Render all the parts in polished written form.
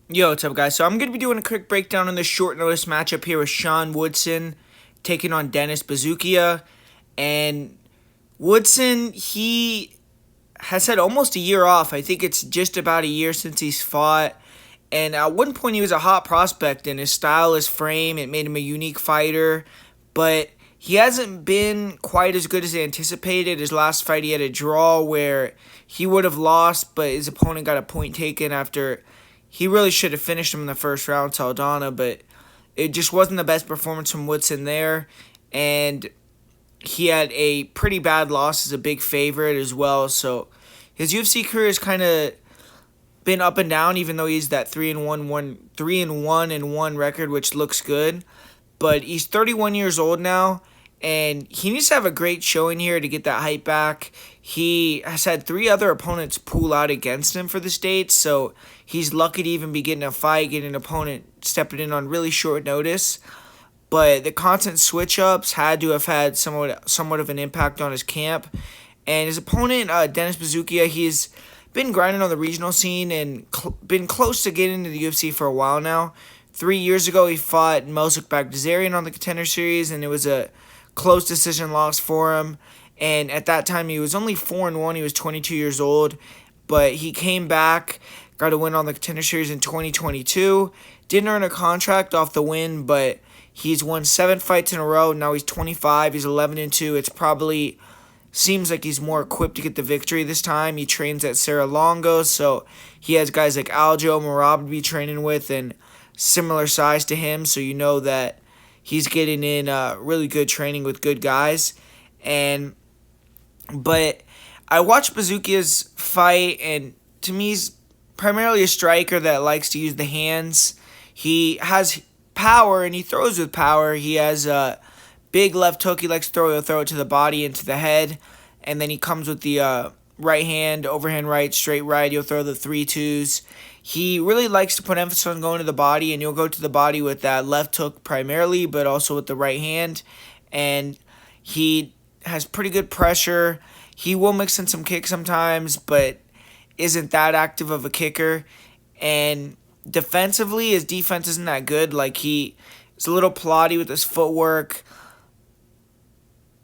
Yo, what's up, guys? So I'm going to be doing a quick breakdown on this short notice matchup here with Sean Woodson taking on Dennis Buzukja. And Woodson, he has had almost a year off. I think it's just about a year since he's fought. And at one point, he was a hot prospect, and his style, his frame, it made him a unique fighter. But he hasn't been quite as good as anticipated. His last fight, he had a draw where he would have lost, but his opponent got a point taken after he really should have finished him in the first round, Saldana, but it just wasn't the best performance from Woodson there. And he had a pretty bad loss as a big favorite as well. So his UFC career has kind of been up and down, even though he's that 3-1 record, which looks good. But he's 31 years old now, and he needs to have a great showing here to get that hype back. He has had three other opponents pull out against him for the States, so he's lucky to even be getting a fight, getting an opponent stepping in on really short notice. But the constant switch-ups had to have had somewhat of an impact on his camp. And his opponent, Dennis Buzukja, he's been grinding on the regional scene and been close to getting into the UFC for a while now. 3 years ago, he fought Buzukja on the Contender Series, and it was a close decision loss for him. And at that time, he was only 4-1. He was 22 years old, but he came back, got a win on the Contender Series in 2022. Didn't earn a contract off the win, but he's won 7 fights in a row. Now he's 25. He's 11-2. It's probably seems like he's more equipped to get the victory this time. He trains at Serra Longo, so he has guys like Aljo Marab to be training with and similar size to him, so you know that he's getting in really good training with good guys. But I watched Buzukja's fight, and to me, he's primarily a striker that likes to use the hands. He has power, and he throws with power. He has a big left hook. He likes to throw it to the body and to the head, and then he comes with the right hand, overhand right, straight right. He'll throw the 3-2s. He really likes to put emphasis on going to the body, and he'll go to the body with that left hook primarily, but also with the right hand. And he has pretty good pressure. He will mix in some kicks sometimes, but isn't that active of a kicker. And defensively, his defense isn't that good. Like, he is a little plotty with his footwork.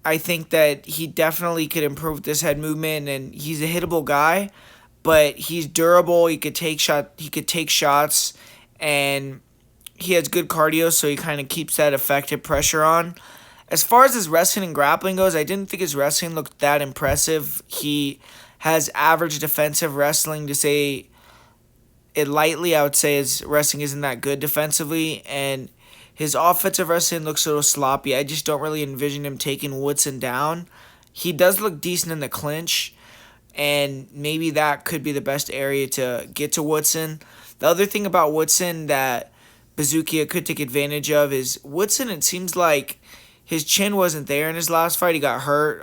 I think that he definitely could improve this head movement, and he's a hittable guy, but he's durable. He could take shots, and he has good cardio, so he kind of keeps that effective pressure on. As far as his wrestling and grappling goes, I didn't think his wrestling looked that impressive. He has average defensive wrestling, to say it lightly. I would say his wrestling isn't that good defensively, and his offensive wrestling looks a little sloppy. I just don't really envision him taking Woodson down. He does look decent in the clinch, and maybe that could be the best area to get to Woodson. The other thing about Woodson that Buzukja could take advantage of is Woodson, it seems like his chin wasn't there in his last fight. He got hurt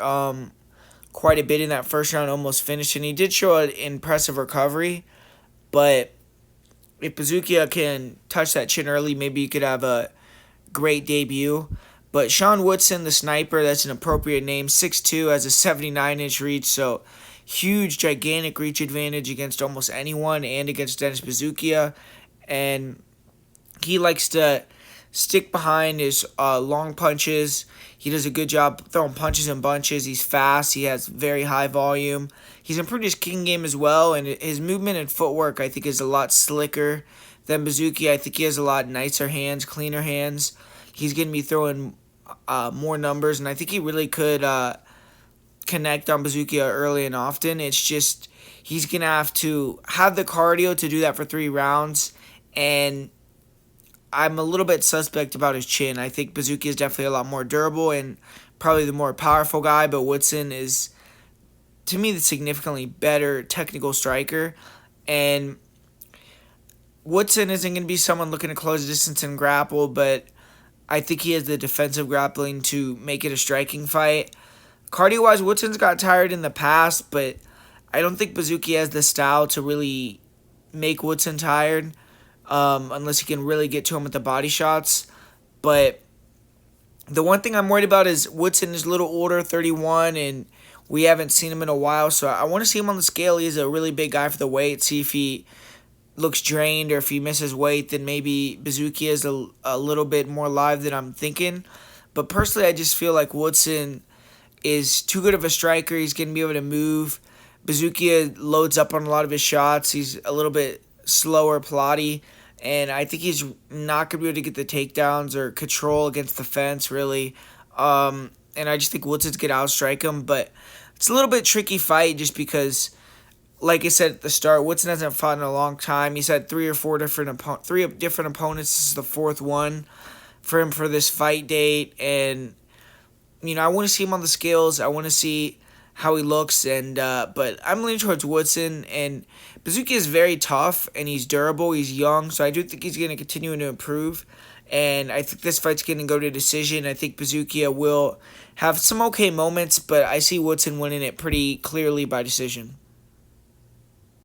quite a bit in that first round, almost finished, and he did show an impressive recovery. But if Buzukja can touch that chin early, maybe he could have a great debut. But Sean Woodson, the sniper, that's an appropriate name, 6'2", has a 79-inch reach, so huge, gigantic reach advantage against almost anyone and against Dennis Buzukja. And he likes to stick behind his long punches. He does a good job throwing punches in bunches. He's fast. He has very high volume. He's improved his kicking game as well, and his movement and footwork, I think, is a lot slicker than Buzukja. I think he has a lot nicer hands, cleaner hands. He's going to be throwing more numbers, and I think he really could connect on Buzukja early and often. It's just he's going to have the cardio to do that for 3 rounds, and I'm a little bit suspect about his chin. I think Buzukja is definitely a lot more durable and probably the more powerful guy, but Woodson is, to me, the significantly better technical striker. And Woodson isn't going to be someone looking to close the distance and grapple, but I think he has the defensive grappling to make it a striking fight. Cardio-wise, Woodson's got tired in the past, but I don't think Buzukja has the style to really make Woodson tired. Unless he can really get to him with the body shots. But the one thing I'm worried about is Woodson is a little older, 31, and we haven't seen him in a while. So I want to see him on the scale. He's a really big guy for the weight. See if he looks drained, or if he misses weight, then maybe Buzukja is a little bit more live than I'm thinking. But personally, I just feel like Woodson is too good of a striker. He's going to be able to move. Buzukja loads up on a lot of his shots. He's a little bit slower, plotty, and I think he's not going to be able to get the takedowns or control against the fence, really. And I just think Woodson's going to outstrike him, but it's a little bit tricky fight just because, like I said at the start, Woodson hasn't fought in a long time. He's had three different opponents. This is the fourth one for him for this fight date, and I want to see him on the scales. I want to see how he looks, and but I'm leaning towards Woodson. And Buzukja is very tough and he's durable. He's young, so I do think he's going to continue to improve. And I think this fight's going to go to decision. I think Buzukja will have some okay moments, but I see Woodson winning it pretty clearly by decision.